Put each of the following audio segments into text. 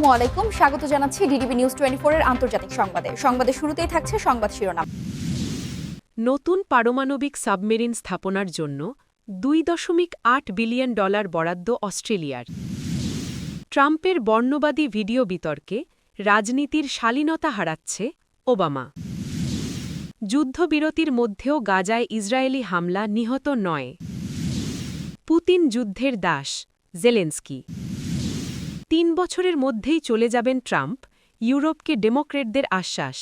আসসালামু আলাইকুম, স্বাগত জানাচ্ছি ডিডিবি নিউজ 24 এর আন্তর্জাতিক সংবাদে। সংবাদের শুরুতেই থাকছে সংবাদ শিরোনাম। নতুন পারমাণবিক সাবমেরিন স্থাপনার জন্য $2.8 বিলিয়ন বরাদ্দ অস্ট্রেলিয়ার। ট্রাম্পের বর্ণবাদী ভিডিও বিতর্কে রাজনীতির শালীনতা হারাচ্ছে ওবামা। যুদ্ধবিরতির মধ্যেও গাজায় ইসরায়েলি হামলা, নিহত 9। পুতিন যুদ্ধের দাস, জেলেন্সকি। 3 বছরের মধ্যেই চলে যাবেন ট্রাম্প, ইউরোপকে ডেমোক্রেটদের আশ্বাস।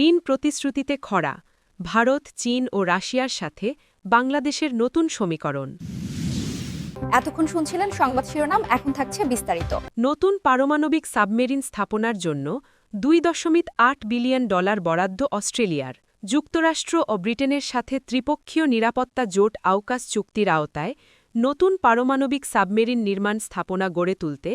ঋণ প্রতিশ্রুতিতে খরা, ভারত, চীন ও রাশিয়ার সাথে বাংলাদেশের নতুন সমীকরণ। এতক্ষণ শুনছিলেন সংবাদ শিরোনাম, এখন থাকছে বিস্তারিত। নতুন পারমাণবিক সাবমেরিন স্থাপনার জন্য $2.8 বিলিয়ন বরাদ্দ অস্ট্রেলিয়ার। যুক্তরাষ্ট্র ও ব্রিটেনের সাথে ত্রিপক্ষীয় নিরাপত্তা জোট আউকাস চুক্তির আওতায় নতুন পারমাণবিক সাবমেরিন নির্মাণ স্থাপনা গড়ে তুলতে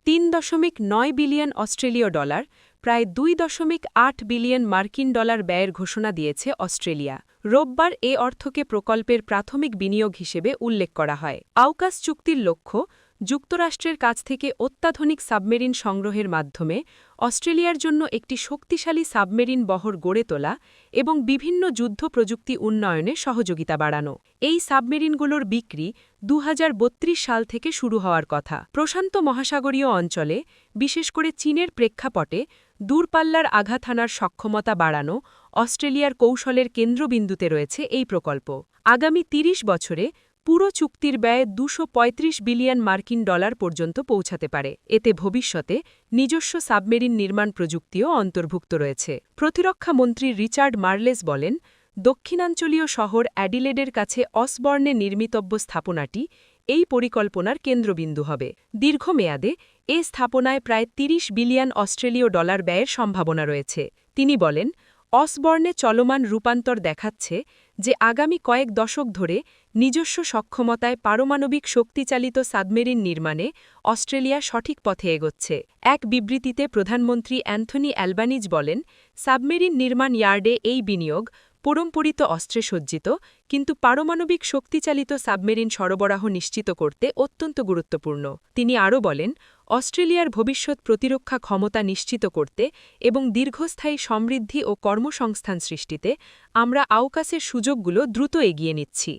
$3.9 বিলিয়ন অস্ট্রেলীয় ডলার, প্রায় $2.8 বিলিয়ন মার্কিন ডলার ব্যয়ের ঘোষণা দিয়েছে অস্ট্রেলিয়া। রোববার এ অর্থকে প্রকল্পের প্রাথমিক বিনিয়োগ হিসেবে উল্লেখ করা হয়। আউকাস চুক্তির লক্ষ্য যুক্তরাষ্ট্রের কাছ থেকে অত্যাধুনিক সাবমেরিন সংগ্রহের মাধ্যমে অস্ট্রেলিয়ার জন্য একটি শক্তিশালী সাবমেরিন বহর গড়ে তোলা এবং বিভিন্ন যুদ্ধ প্রযুক্তি উন্নয়নে সহযোগিতা বাড়ানো। এই সাবমেরিনগুলোর বিক্রি 2032 সাল থেকে শুরু হওয়ার কথা। প্রশান্ত মহাসাগরীয় অঞ্চলে, বিশেষ করে চীনের প্রেক্ষাপটে দূরপাল্লার আঘাত হানার সক্ষমতা বাড়ানো অস্ট্রেলিয়ার কৌশলের কেন্দ্রবিন্দুতে রয়েছে এই প্রকল্প। আগামী 30 বছরে পুরো চুক্তির ব্যয় $235 বিলিয়ন মার্কিন ডলার পর্যন্ত পৌঁছাতে পারে। এতে ভবিষ্যতে নিজস্ব সাবমেরিন নির্মাণ প্রযুক্তিও অন্তর্ভুক্ত রয়েছে। প্রতিরক্ষা মন্ত্রী রিচার্ড মার্লেস বলেন, দক্ষিণাঞ্চলীয় শহর অ্যাডিলেডের কাছে অসবর্নে নির্মিতব্য স্থাপনাটি এই পরিকল্পনার কেন্দ্রবিন্দু হবে। দীর্ঘমেয়াদে এ স্থাপনায় প্রায় $30 বিলিয়ন অস্ট্রেলীয় ডলার ব্যয়ের সম্ভাবনা রয়েছে। তিনি বলেন, অসবর্নে চলমান রূপান্তর দেখাচ্ছে যে আগামী কয়েক দশক ধরে নিজস্ব সক্ষমতায় পারমাণবিক শক্তিচালিত সাবমেরিন নির্মাণে অস্ট্রেলিয়া সঠিক পথে এগোচ্ছে। এক বিবৃতিতে প্রধানমন্ত্রী অ্যান্থনি অ্যালবানিজ বলেন, সাবমেরিন নির্মাণ ইয়ার্ডে এই বিনিয়োগ পরম্পরিত অস্ত্রে সজ্জিত কিন্তু পারমাণবিক শক্তিচালিত সাবমেরিন সরবরাহ নিশ্চিত করতে অত্যন্ত গুরুত্বপূর্ণ। তিনি আরও বলেন, অস্ট্রেলিয়ার ভবিষ্যৎ প্রতিরক্ষা ক্ষমতা নিশ্চিত করতে এবং দীর্ঘস্থায়ী সমৃদ্ধি ও কর্মসংস্থান সৃষ্টিতে আমরা আউকাসের সুযোগগুলো দ্রুত এগিয়ে নিচ্ছি।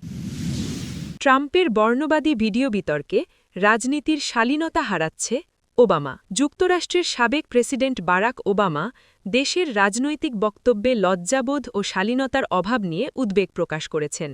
ট্রাম্পের বর্ণবাদী ভিডিও বিতর্কে রাজনীতির শালীনতা হারাচ্ছে ওবামা। যুক্তরাষ্ট্রের সাবেক প্রেসিডেন্ট বারাক ওবামা দেশের রাজনৈতিক বক্তব্যে লজ্জাবোধ ও শালীনতার অভাব নিয়ে উদ্বেগ প্রকাশ করেছেন।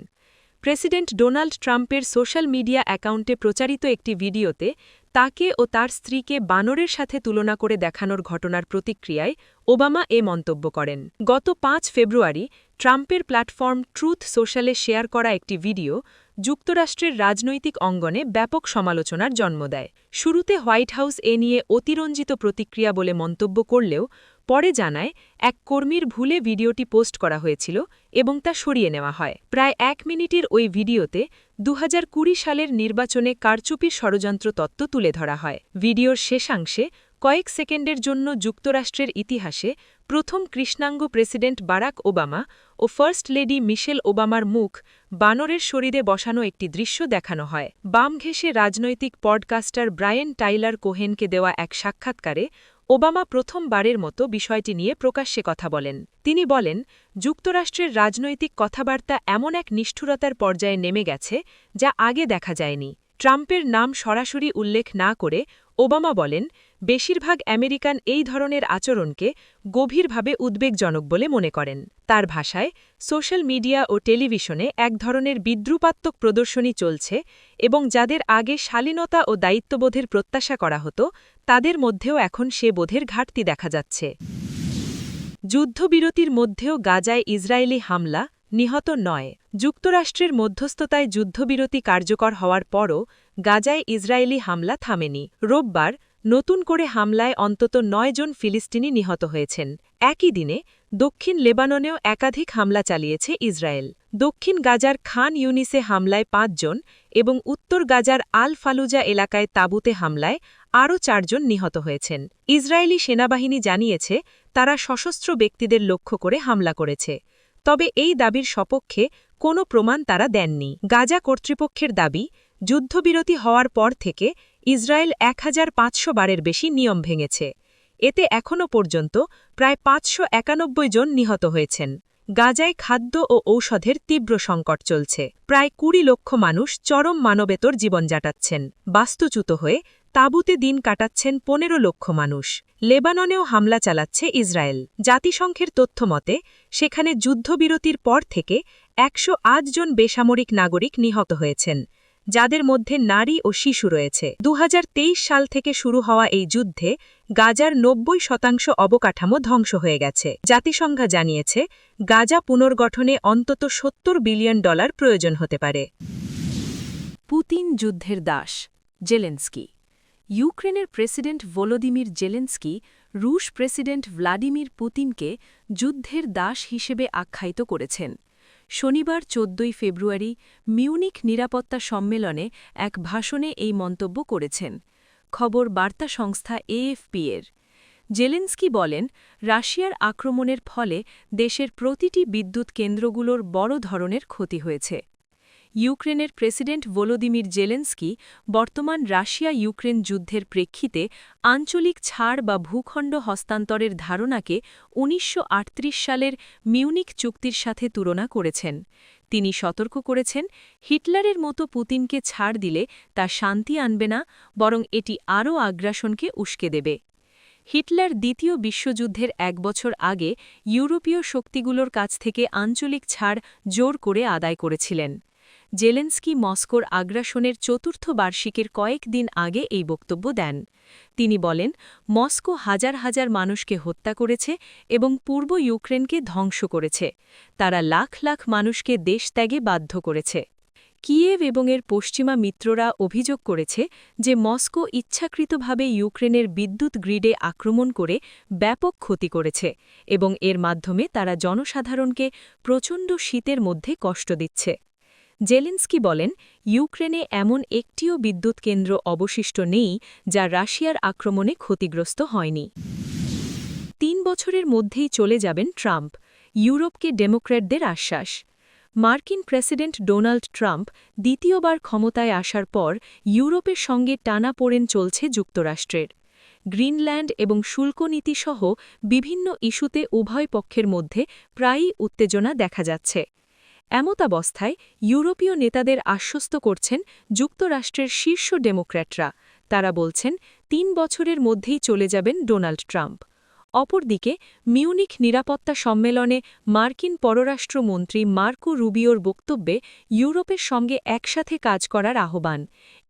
প্রেসিডেন্ট ডোনাল্ড ট্রাম্পের সোশ্যাল মিডিয়া অ্যাকাউন্টে প্রচারিত একটি ভিডিওতে তাকে ও তার স্ত্রীকে বানরের সাথে তুলনা করে দেখানোর ঘটনার প্রতিক্রিয়ায় ওবামা এ মন্তব্য করেন। গত 5 ফেব্রুয়ারি ট্রাম্পের প্ল্যাটফর্ম ট্রুথ সোশ্যালে শেয়ার করা একটি ভিডিও যুক্তরাষ্ট্রের রাজনৈতিক অঙ্গনে ব্যাপক সমালোচনার জন্ম দেয়। শুরুতে হোয়াইট হাউস এ নিয়ে অতিরঞ্জিত প্রতিক্রিয়া বলে মন্তব্য করলেও পরে জানায় এক কর্মীর ভুলে ভিডিওটি পোস্ট করা হয়েছিল এবং তা সরিয়ে নেওয়া হয়। প্রায় 1 মিনিটের ওই ভিডিওতে 2020 সালের নির্বাচনে কারচুপির ষড়যন্ত্র তত্ত্ব তুলে ধরা হয়। ভিডিওর শেষাংশে কয়েক সেকেন্ডের জন্য যুক্তরাষ্ট্রের ইতিহাসে প্রথম কৃষ্ণাঙ্গ প্রেসিডেন্ট বারাক ওবামা ও ফার্স্ট লেডি মিশেল ওবামার মুখ বানরের শরীরে বসানো একটি দৃশ্য দেখানো হয়। বাম ঘেঁষে রাজনৈতিক পডকাস্টার ব্রায়েন টাইলার কোহেনকে দেওয়া এক সাক্ষাৎকারে ওবামা প্রথমবারের মতো বিষয়টি নিয়ে প্রকাশ্যে কথা বলেন। তিনি বলেন, যুক্তরাষ্ট্রের রাজনৈতিক কথাবার্তা এমন এক নিষ্ঠুরতার পর্যায়ে নেমে গেছে যা আগে দেখা যায়নি। ট্রাম্পের নাম সরাসরি উল্লেখ না করে ওবামা বলেন, বেশিরভাগ আমেরিকান এই ধরনের আচরণকে গভীরভাবে উদ্বেগজনক বলে মনে করেন। তার ভাষায়, সোশ্যাল মিডিয়া ও টেলিভিশনে এক ধরনের বিদ্রুপাত্মক প্রদর্শনী চলছে এবং যাদের আগে শালীনতা ও দায়িত্ববোধের প্রত্যাশা করা হতো তাদের মধ্যেও এখন সে বোধের ঘাটতি দেখা যাচ্ছে। যুদ্ধবিরতির মধ্যেও গাজায় ইসরায়েলি হামলা, নিহত 9। যুক্তরাষ্ট্রের মধ্যস্থতায় যুদ্ধবিরতি কার্যকর হওয়ার পরও গাজায় ইসরায়েলি হামলা থামেনি। রোববার নতুন করে হামলায় অন্তত 9 জন ফিলিস্তিনি নিহত হয়েছেন। একই দিনে দক্ষিণ লেবাননেও একাধিক হামলা চালিয়েছে ইসরায়েল। দক্ষিণ গাজার খান ইউনিসে হামলায় 5 জন এবং উত্তর গাজার আল ফালুজা এলাকায় তাঁবুতে হামলায় আরও 4 জন নিহত হয়েছেন। ইসরায়েলি সেনাবাহিনী জানিয়েছে তারা সশস্ত্র ব্যক্তিদের লক্ষ্য করে হামলা করেছে। তবে এই দাবির সপক্ষে কোনো প্রমাণ তারা দেননি। গাজা কর্তৃপক্ষের দাবি, যুদ্ধবিরতি হওয়ার পর থেকে ইসরায়েল ১৫০০ বারের বেশি নিয়ম ভেঙেছে। এতে এখনও পর্যন্ত প্রায় ৫৯১ জন নিহত হয়েছেন। গাজায় খাদ্য ও ঔষধের তীব্র সংকট চলছে। প্রায় ২০ লক্ষ মানুষ চরম মানবেতর জীবন কাটাচ্ছেন। বাস্তুচ্যুত হয়ে তাঁবুতে দিন কাটাচ্ছেন ১৫ লক্ষ মানুষ। লেবাননেও হামলা চালাচ্ছে ইসরায়েল। জাতিসংঘের তথ্যমতে সেখানে যুদ্ধবিরতির পর থেকে ১০৮ জন বেসামরিক নাগরিক নিহত হয়েছেন, যাদের মধ্যে নারী ও শিশু রয়েছে। ২০২৩ সাল থেকে শুরু হওয়া এই যুদ্ধে গাজার ৯০% অবকাঠামো ধ্বংস হয়ে গেছে। জাতিসংঘ জানিয়েছে গাজা পুনর্গঠনে অন্তত $৭০ বিলিয়ন প্রয়োজন হতে পারে। পুতিন যুদ্ধের দাস জেলেনস্কি। ইউক্রেনের প্রেসিডেন্ট ভলোদিমির জেলেনস্কি রুশ প্রেসিডেন্ট ভ্লাদিমির পুতিনকে যুদ্ধের দাস হিসেবে আখ্যায়িত করেছেন। শনিবার ১৪ ফেব্রুয়ারি মিউনিখ নিরাপত্তা সম্মেলনে এক ভাষণে এই মন্তব্য করেছেন। খবর বার্তা সংস্থা এএফপি-এর। জেলেনস্কি বলেন, রাশিয়ার আক্রমণের ফলে দেশের প্রতিটি বিদ্যুৎ কেন্দ্রগুলোর বড় ধরনের ক্ষতি হয়েছে। ইউক্রেনের প্রেসিডেন্ট ভলোদিমির জেলেনস্কি বর্তমান রাশিয়া ইউক্রেন যুদ্ধের প্রেক্ষিতে আঞ্চলিক ছাড় বা ভূখণ্ড হস্তান্তরের ধারণাকে ১৯৩৮ সালের মিউনিখ চুক্তির সাথে তুলনা করেছেন। তিনি সতর্ক করেছেন, হিটলারের মতো পুতিনকে ছাড় দিলে তা শান্তি আনবে না, বরং এটি আরও আগ্রাসনকে উস্কে দেবে। হিটলার দ্বিতীয় বিশ্বযুদ্ধের ১ বছর আগে ইউরোপীয় শক্তিগুলোর কাছ থেকে আঞ্চলিক ছাড় জোর করে আদায় করেছিলেন। জেলেনস্কি মস্কোর আগ্রাসনের চতুর্থ বার্ষিকের কয়েকদিন আগে এই বক্তব্য দেন। তিনি বলেন, মস্কো হাজার হাজার মানুষকে হত্যা করেছে এবং পূর্ব ইউক্রেনকে ধ্বংস করেছে। তারা লাখ লাখ মানুষকে দেশত্যাগে বাধ্য করেছে। কিয়েভ এবং এর পশ্চিমা মিত্ররা অভিযোগ করেছে যে মস্কো ইচ্ছাকৃতভাবে ইউক্রেনের বিদ্যুৎ গ্রিডে আক্রমণ করে ব্যাপক ক্ষতি করেছে এবং এর মাধ্যমে তারা জনসাধারণকে প্রচণ্ড শীতের মধ্যে কষ্ট দিচ্ছে। জেলেনস্কি বলেন, ইউক্রেনে এমন একটিও বিদ্যুৎ কেন্দ্র অবশিষ্ট নেই যা রাশিয়ার আক্রমণে ক্ষতিগ্রস্ত হয়নি। ৩ বছরের মধ্যেই চলে যাবেন ট্রাম্প, ইউরোপকে ডেমোক্র্যাটদের আশ্বাস। মার্কিন প্রেসিডেন্ট ডোনাল্ড ট্রাম্প দ্বিতীয়বার ক্ষমতায় আসার পর ইউরোপের সঙ্গে টানাপোড়েন চলছে যুক্তরাষ্ট্রের। গ্রিনল্যান্ড এবং শুল্ক নীতিসহ বিভিন্ন ইস্যুতে উভয় পক্ষের মধ্যে প্রায়ই উত্তেজনা দেখা যাচ্ছে। এমতাবস্থায় ইউরোপীয় নেতাদের আশ্বস্ত করছেন যুক্তরাষ্ট্রের শীর্ষ ডেমোক্র্যাটরা। তারা বলছেন ৩ বছরের মধ্যেই চলে যাবেন ডোনাল্ড ট্রাম্প। অপরদিকে মিউনিখ নিরাপত্তা সম্মেলনে মার্কিন পররাষ্ট্রমন্ত্রী মার্কো রুবিওর বক্তব্যে ইউরোপের সঙ্গে একসাথে কাজ করার আহ্বান।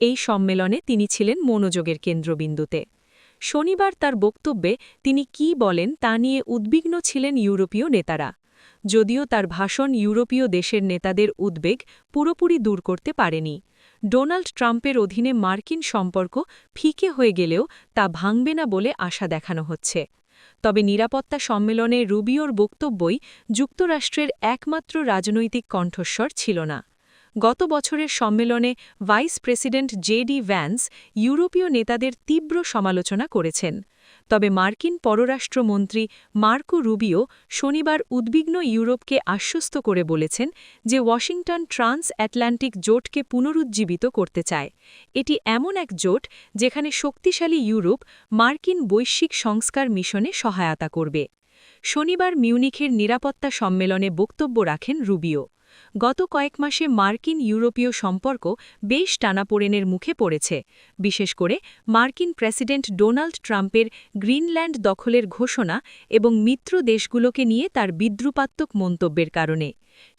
এই সম্মেলনে তিনি ছিলেন মনোযোগের কেন্দ্রবিন্দুতে। শনিবার তার বক্তব্যে তিনি কী বলেন তা নিয়ে উদ্বিগ্ন ছিলেন ইউরোপীয় নেতারা। যদিও তার ভাষণ ইউরোপীয় দেশের নেতাদের উদ্বেগ পুরোপুরি দূর করতে পারেনি। ডোনাল্ড ট্রাম্পের অধীনে মার্কিন সম্পর্ক ফিকে হয়ে গেলেও তা ভাঙবে না বলে আশা দেখানো হচ্ছে। তবে নিরাপত্তা সম্মেলনে রুবিওর বক্তব্যই যুক্তরাষ্ট্রের একমাত্র রাজনৈতিক কণ্ঠস্বর ছিল না। গত বছরের সম্মেলনে ভাইস প্রেসিডেন্ট জে.ডি. ভ্যান্স ইউরোপীয় নেতাদের তীব্র সমালোচনা করেছেন। তবে মার্কিন পররাষ্ট্রমন্ত্রী মার্কো রুবিও শনিবার উদ্বিগ্ন ইউরোপকে আশ্বস্ত করে বলেছেন যে ওয়াশিংটন ট্রান্স আটলান্টিক জোটকে পুনরুজ্জীবিত করতে চায়। এটি এমন এক জোট যেখানে শক্তিশালী ইউরোপ মার্কিন বৈশ্বিক সংস্কার মিশনে সহায়তা করবে। শনিবার মিউনিখের নিরাপত্তা সম্মেলনে বক্তব্য রাখেন রুবিও। গত কয়েক মাসে মার্কিন ইউরোপীয় সম্পর্ক বেশ টানাপোড়েনের মুখে পড়েছে, বিশেষ করে মার্কিন প্রেসিডেন্ট ডোনাল্ড ট্রাম্পের গ্রিনল্যান্ড দখলের ঘোষণা এবং মিত্র দেশগুলোকে নিয়ে তার বিদ্রুপাত্মক মন্তব্যের কারণে।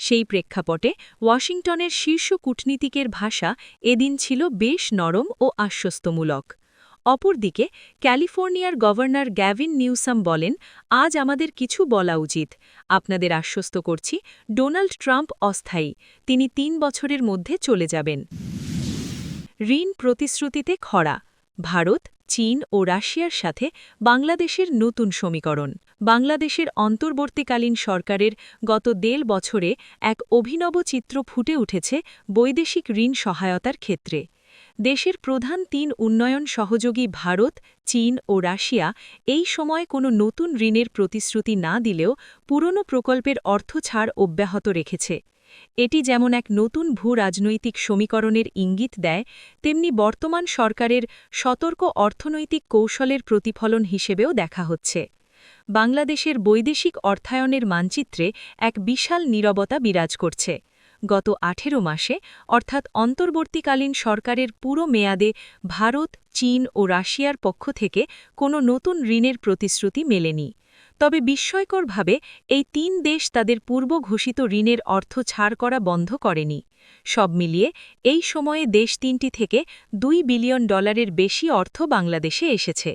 সেই প্রেক্ষাপটে ওয়াশিংটনের শীর্ষ কূটনীতিকের ভাষা এদিন ছিল বেশ নরম ও আশ্বস্তমূলক। অপরদিকে ক্যালিফোর্নিয়ার গভর্নর গ্যাভিন নিউসাম বলেন, আজ আমাদের কিছু বলা উচিত। আপনাদের আশ্বস্ত করছি, ডোনাল্ড ট্রাম্প অস্থায়ী। তিনি ৩ বছরের মধ্যে চলে যাবেন। ঋণ প্রতিশ্রুতিতে খরা। ভারত, চীন ও রাশিয়ার সাথে বাংলাদেশের নতুন সমীকরণ। বাংলাদেশের অন্তর্বর্তীকালীন সরকারের গত ১.৫ বছরে এক অভিনব চিত্র ফুটে উঠেছে বৈদেশিক ঋণ সহায়তার ক্ষেত্রে। দেশের প্রধান ৩ উন্নয়ন সহযোগী ভারত, চীন ও রাশিয়া এই সময় কোনো নতুন ঋণের প্রতিশ্রুতি না দিলেও পুরনো প্রকল্পের অর্থ ছাড় অব্যাহত রেখেছে। এটি যেমন এক নতুন ভূ-রাজনৈতিক সমীকরণের ইঙ্গিত দেয়, তেমনি বর্তমান সরকারের সতর্ক অর্থনৈতিক কৌশলের প্রতিফলন হিসেবেও দেখা হচ্ছে। বাংলাদেশের বৈদেশিক অর্থায়নের মানচিত্রে এক বিশাল নীরবতা বিরাজ করছে। গত 18 মাসে অর্থাৎ অন্তর্বর্তীকালীন সরকারের পুরো মেয়াদে ভারত, চীন ও রাশিয়ার পক্ষ থেকে কোনো নতুন ঋণের প্রতিশ্রুতি মেলেনি। তবে বিস্ময়করভাবে এই 3 দেশ তাদের পূর্ব ঘোষিত ঋণের অর্থ ছাড় করা বন্ধ করেনি। সব মিলিয়ে এই সময়ে দেশ 3টি থেকে $2 বিলিয়ন বেশি অর্থ বাংলাদেশে এসেছে।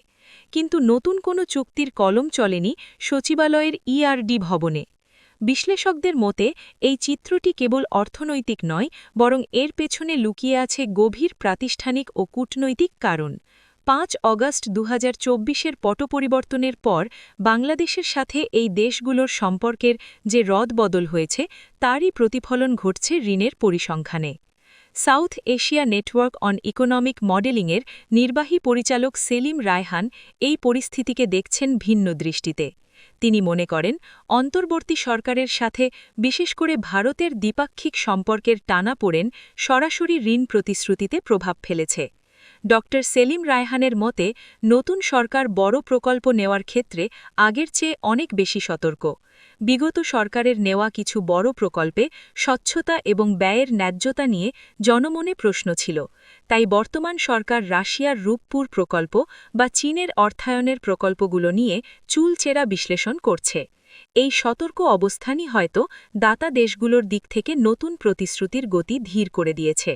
কিন্তু নতুন কোনো চুক্তির কলম চলেনি সচিবালয়ের ইআরডি ভবনে। বিশ্লেষকদের মতে এই চিত্রটি কেবল অর্থনৈতিক নয়, বরং এর পেছনে লুকিয়ে আছে গভীর প্রাতিষ্ঠানিক ও কূটনৈতিক কারণ। 5 অগস্ট 2024-এর পটপরিবর্তনের পর বাংলাদেশের সাথে এই দেশগুলোর সম্পর্কের যে রদবদল হয়েছে, তারই প্রতিফলন ঘটছে ঋণের পরিসংখ্যানে। South Asia network on economic মডেলিংয়ের নির্বাহী পরিচালক সেলিম রায়হান এই পরিস্থিতিকে দেখছেন ভিন্ন দৃষ্টিতে। তিনি মনে করেন, অন্তর্বর্তী সরকারের সাথে বিশেষ করে ভারতের দ্বিপাক্ষিক সম্পর্কের টানাপোড়েন সরাসরি ঋণ প্রতিশ্রুতিতে প্রভাব ফেলেছে। ড. সেলিম রায়হানের মতে, নতুন সরকার বড় প্রকল্প নেওয়ার ক্ষেত্রে আগের চেয়ে অনেক বেশি সতর্ক। বিগত সরকারের নেওয়া কিছু বড় প্রকল্পে স্বচ্ছতা এবং ব্যয়ের ন্যায্যতা নিয়ে জনমনে প্রশ্ন ছিল। তাই বর্তমান সরকার রাশিয়ার রূপপুর প্রকল্প বা চীনের অর্থায়নের প্রকল্পগুলো নিয়ে চুলচেরা বিশ্লেষণ করছে। এই সতর্ক অবস্থানই হয়তো দাতা দেশগুলোর দিক থেকে নতুন প্রতিশ্রুতির গতি ধীর করে দিয়েছে।